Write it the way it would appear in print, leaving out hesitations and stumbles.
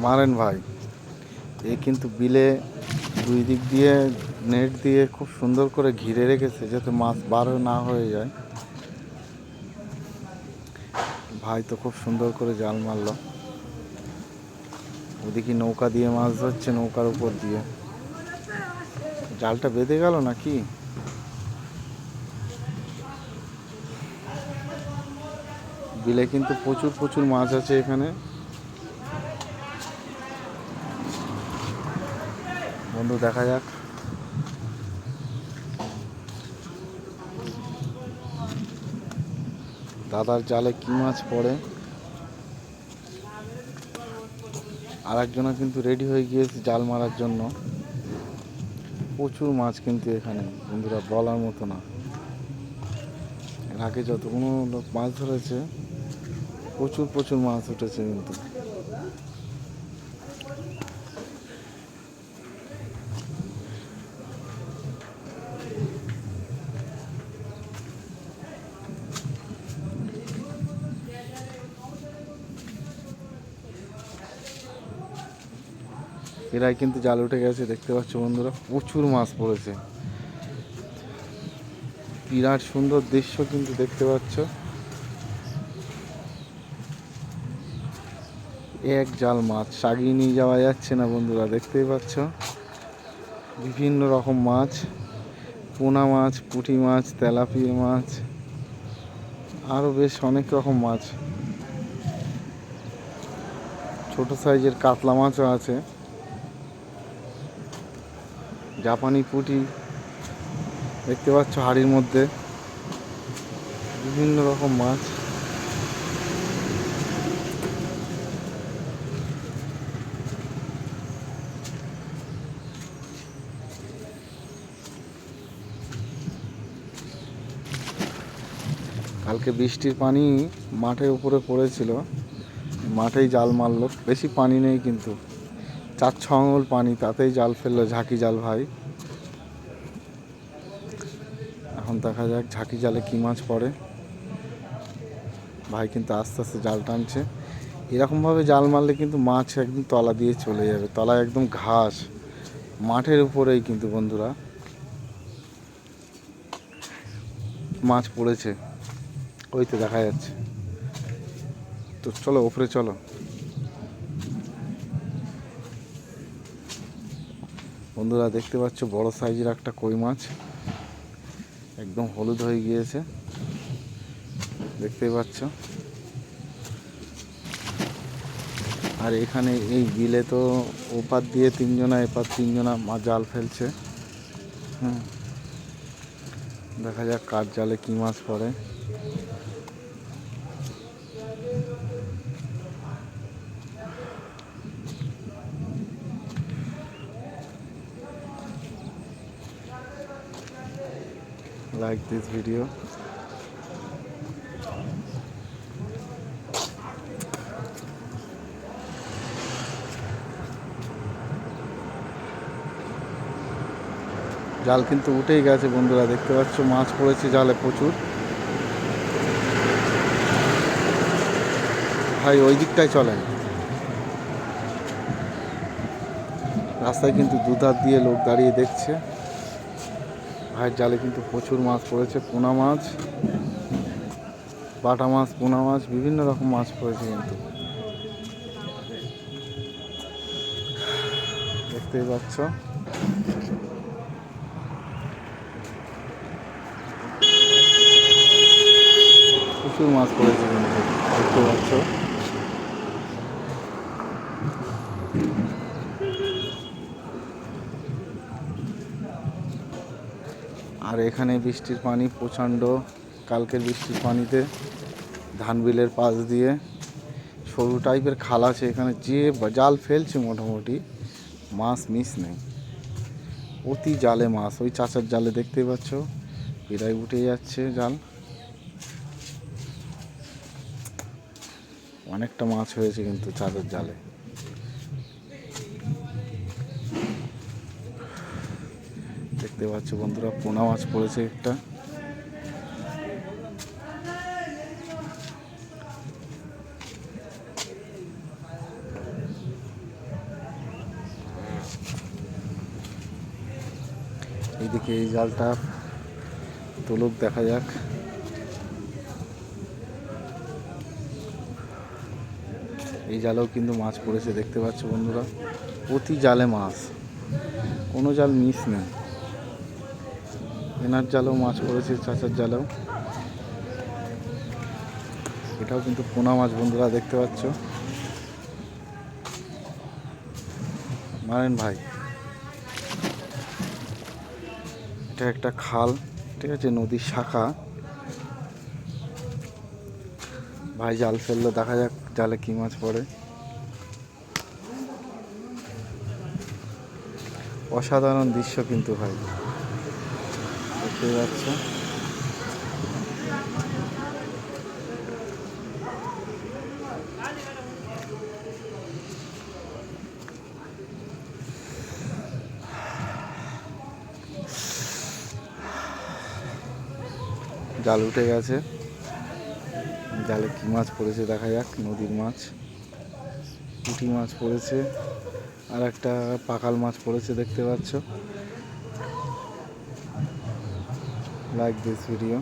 মারেন ভাই। এই কিন্তু বিলে দুই দিক দিয়ে নেট দিয়ে খুব সুন্দর করে ঘিরে রেখেছে যাতে মাছ বার না হয়ে যায়। ভাই তো খুব সুন্দর করে জাল মারলো। ওদিকে নৌকা দিয়ে মাছ ধরছে, নৌকার উপর দিয়ে। জালটা বেঁধে গেল নাকি? বিলে কিন্তু প্রচুর প্রচুর মাছ আছে এখানে। বন্ধু দেখা যাক। দাদার জালে কি মাছ পড়ে। আর একজনা কিন্তু রেডি হয়ে গিয়েছে জাল মারার জন্য। প্রচুর মাছ কিন্তু এখানে বন্ধুরা, বলার মতো না। এর আগে যতগুলো লোক মাছ ধরেছে প্রচুর প্রচুর মাছ উঠেছে কিন্তু। এরাই কিন্তু জাল উঠে গেছে, দেখতে পাচ্ছ বন্ধুরা, প্রচুর মাছ পড়েছে। বিরাট সুন্দর দৃশ্য কিন্তু দেখতে পাচ্ছ। এক জাল মাছ সাগিয়ে নিয়ে যাওয়া যাচ্ছে না বন্ধুরা, দেখতেই পাচ্ছ। বিভিন্ন রকম মাছ, পোনা মাছ, পুঁটি মাছ, তেলাপিয়া মাছ, আরও বেশ অনেক রকম মাছ। ছোট সাইজের কাতলা মাছও আছে, জাপানি পুঁটি দেখতে পাচ্ছ হাড়ির মধ্যে। বিভিন্ন রকম মাছ। কালকে বৃষ্টির পানি মাঠের উপরে পড়েছিল, মাঠেই জাল মারলো। বেশি পানি নেই কিন্তু, 4-6 আঙুল পানি, তাতেই জাল ফেললো ঝাঁকি জাল ভাই। এখন দেখা যাক ঝাঁকি জালে কি মাছ পড়ে। ভাই কিন্তু আস্তে আস্তে জাল টানছে। এরকমভাবে জাল মারলে কিন্তু মাছ একদম তলা দিয়ে চলে যাবে। তলায় একদম ঘাস, মাঠের উপরেই কিন্তু বন্ধুরা মাছ পড়েছে। ওই তো দেখা যাচ্ছে। তো চলো উপরে চলো বন্ধুরা। দেখতে পাচ্ছ বড় সাইজের একটা কই মাছ, একদম হলুদ হয়ে গিয়েছে, দেখতেই পাচ্ছ। আর এখানে এই বিলে তো ওপার দিয়ে 3 জনা, এপার 3 জনা জাল ফেলছে। দেখা যাক কার জালে কি মাছ পড়ে। Like this video. জাল কিন্তু উঠেই গেছে বন্ধুরা, দেখতে পাচ্ছ মাছ পড়েছে জালে প্রচুর। ভাই ওই দিকটায় চলেন, রাস্তায় কিন্তু দুধার দিয়ে লোক দাঁড়িয়ে দেখছে। ভাইয়ের জালে কিন্তু প্রচুর মাছ পড়েছে, পোনা মাছ, বাটা মাছ, পোনা মাছ, বিভিন্ন রকম মাছ পড়েছে কিন্তু, দেখতেই পাচ্ছ। প্রচুর মাছ পড়েছে কিন্তু, দেখতে পাচ্ছ। আর এখানে বৃষ্টির পানি প্রচণ্ড। কালকের বৃষ্টির পানিতে ধান বিলের পাশ দিয়ে সরু টাইপের খাল আছে, এখানে যে জাল ফেলছে মোটামুটি মাছ মিস নেই। অতি জালে মাছ, ওই চাচার জালে দেখতেই পাচ্ছ প্রায় উঠে যাচ্ছে জাল। অনেকটা মাছ হয়েছে কিন্তু চাচার জালে। দেখতে পাচ্ছ বন্ধুরা, পোনা মাছ পড়েছে একটা। এইদিকে এই জালটা তুলুক, দেখা যাক। এই জালেও কিন্তু মাছ পড়েছে, দেখতে পাচ্ছ বন্ধুরা। প্রতি জালে মাছ, কোনো জাল মিস নেই। এনার জালেও মাছ পড়েছে, চাচার জালেও। এটাও কিন্তু পোনা মাছ বন্ধুরা, দেখতে পাচ্ছ। মারেন ভাই। এটা একটা খাল, ঠিক আছে, নদীর শাখা। ভাই জাল ফেললো, দেখা যাক জালে কি মাছ পড়ে। অসাধারণ দৃশ্য কিন্তু ভাই, দেখতে পাচ্ছ। জাল উঠে গেছে, জালে কি মাছ পড়েছে দেখা যাক। নদীর মাছ, পুঁটি মাছ পড়েছে, আর একটা পাকাল মাছ পড়েছে, দেখতে পাচ্ছ। Like this video.